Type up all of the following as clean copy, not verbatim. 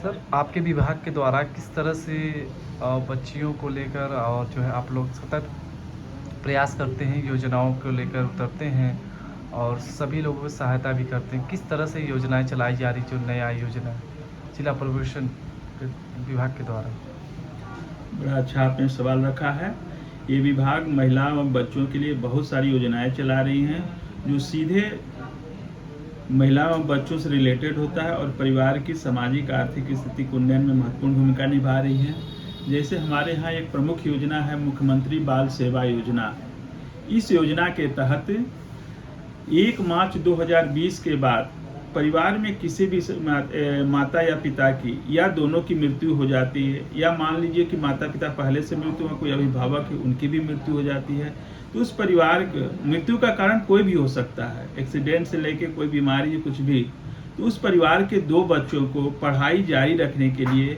Sir, आपके विभाग के द्वारा किस तरह से बच्चियों को लेकर और जो है आप लोग सतत प्रयास करते हैं, योजनाओं को लेकर उतरते हैं और सभी लोगों को सहायता भी करते हैं। किस तरह से योजनाएँ चलाई जा रही जो नया योजना है, जिला परिवहन के विभाग के द्वारा? बड़ा अच्छा आपने सवाल रखा है। ये विभाग महिला और बच्चों के लिए बहुत सारी योजनाएं चला रही हैं जो सीधे महिला और बच्चों से रिलेटेड होता है और परिवार की सामाजिक आर्थिक स्थिति के उन्नयन में महत्वपूर्ण भूमिका निभा रही हैं। जैसे हमारे यहाँ एक प्रमुख योजना है मुख्यमंत्री बाल सेवा योजना। इस योजना के तहत 1 मार्च 2020 के बाद परिवार में किसी भी माता या पिता की या दोनों की मृत्यु हो जाती है, या मान लीजिए कि माता पिता पहले से मृत्यु हुआ, कोई अभिभावक है उनकी भी मृत्यु हो जाती है, तो उस परिवार मृत्यु का कारण कोई भी हो सकता है, एक्सीडेंट से लेके कोई बीमारी या कुछ भी। तो उस परिवार के 2 बच्चों को पढ़ाई जारी रखने के लिए,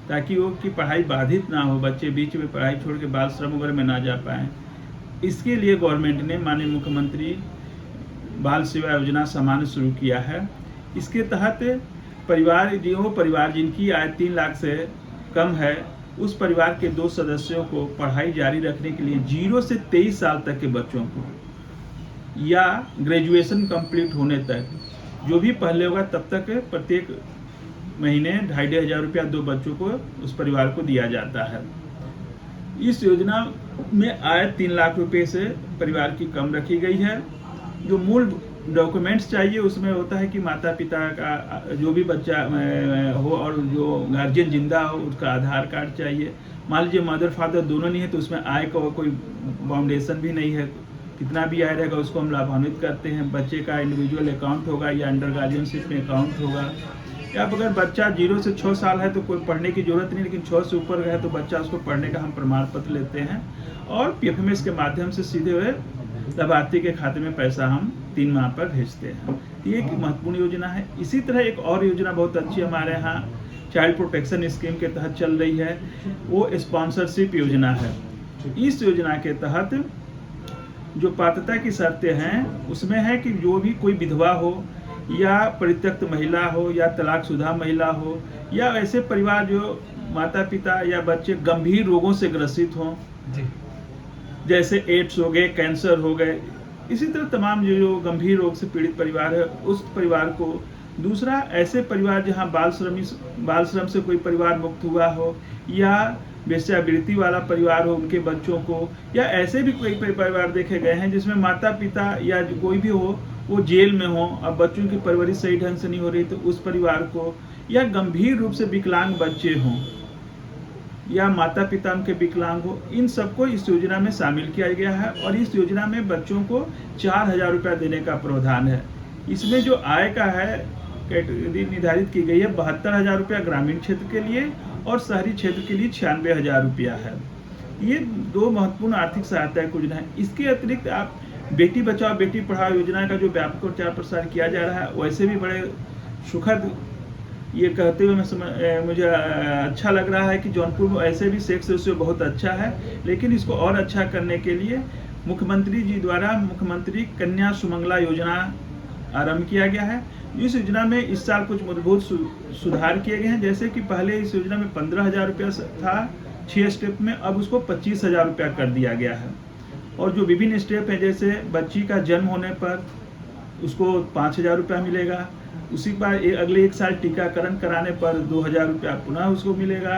ताकि वो की पढ़ाई बाधित ना हो, बच्चे बीच में पढ़ाई छोड़ के बाल श्रम वगैरह में ना जा पाएँ, इसके लिए गवर्नमेंट ने माननीय मुख्यमंत्री बाल सेवा योजना सामान्य शुरू किया है। इसके तहत परिवार जिनकी आय 3 लाख से कम है, उस परिवार के 2 सदस्यों को पढ़ाई जारी रखने के लिए 0 से 23 साल तक के बच्चों को, या ग्रेजुएशन कंप्लीट होने तक, जो भी पहले होगा तब तक प्रत्येक महीने 2,500 रुपया 2 बच्चों को उस परिवार को दिया जाता है। इस योजना में आय 3 लाख रुपए से परिवार की कम रखी गई है। जो मूल डॉक्यूमेंट्स चाहिए उसमें होता है कि माता पिता का जो भी बच्चा हो और जो गार्जियन जिंदा हो उसका आधार कार्ड चाहिए। मान लीजिए मदर फादर दोनों नहीं है तो उसमें आय का कोई बाउंडेशन भी नहीं है, कितना भी आय रहेगा उसको हम लाभान्वित करते हैं। बच्चे का इंडिविजुअल अकाउंट होगा या अंडर गार्जियनशिप में अकाउंट होगा, या अगर बच्चा 0 से 6 साल है तो कोई पढ़ने की जरूरत नहीं, लेकिन 6 से ऊपर है तो बच्चा उसको पढ़ने का हम प्रमाण पत्र लेते हैं और PFMS के माध्यम से सीधे हुए लाभार्थी के खाते में पैसा हम 3 माह पर भेजते हैं। ये एक महत्वपूर्ण योजना है। इसी तरह एक और योजना बहुत अच्छी हमारे यहाँ चाइल्ड प्रोटेक्शन स्कीम के तहत चल रही है, वो स्पॉन्सरशिप योजना है। इस योजना के तहत जो पात्रता की शर्तें हैं उसमें है कि जो भी कोई विधवा हो या परित्यक्त महिला हो या तलाकशुदा महिला हो, या ऐसे परिवार जो माता पिता या बच्चे गंभीर रोगों से ग्रसित हों, जैसे एड्स हो गए, कैंसर हो गए, इसी तरह तमाम जो गंभीर रोग से पीड़ित परिवार है उस परिवार को। दूसरा, ऐसे परिवार जहां बाल श्रम से कोई परिवार मुक्त हुआ हो, या वेश्यावृत्ति वाला परिवार हो उनके बच्चों को, या ऐसे भी कोई परिवार देखे गए हैं जिसमें माता पिता या कोई भी हो वो जेल में हो, अब बच्चों की परवरिश सही ढंग से नहीं हो रही तो उस परिवार को, या गंभीर रूप से विकलांग बच्चे हों या माता पिता उनके विकलांग हो, इन सबको इस योजना में शामिल किया गया है। और इस योजना में बच्चों को 4,000 रुपया देने का प्रावधान है। इसमें जो आय का है कैटेगरी निर्धारित की गई है 72,000 रुपया ग्रामीण क्षेत्र के लिए और शहरी क्षेत्र के लिए 96,000 रुपया है। ये 2 महत्वपूर्ण आर्थिक सहायता योजना है। इसके अतिरिक्त आप बेटी बचाओ बेटी पढ़ाओ योजना का जो व्यापक प्रचार प्रसार किया जा रहा है, वैसे भी बड़े सुखद, ये कहते हुए मुझे अच्छा लग रहा है कि जौनपुर में ऐसे भी सेक्स रेशियो बहुत अच्छा है, लेकिन इसको और अच्छा करने के लिए मुख्यमंत्री जी द्वारा मुख्यमंत्री कन्या सुमंगला योजना आरंभ किया गया है। इस योजना में इस साल कुछ मूलभूत सुधार किए गए हैं, जैसे कि पहले इस योजना में 15,000 रुपया था 6 स्टेप में, अब उसको 25,000 रुपया कर दिया गया है। और जो विभिन्न स्टेप हैं, जैसे बच्ची का जन्म होने पर उसको 5,000 रुपया मिलेगा, उसी बार अगले 1 साल टीकाकरण कराने पर 2,000 रुपया पुनः उसको मिलेगा,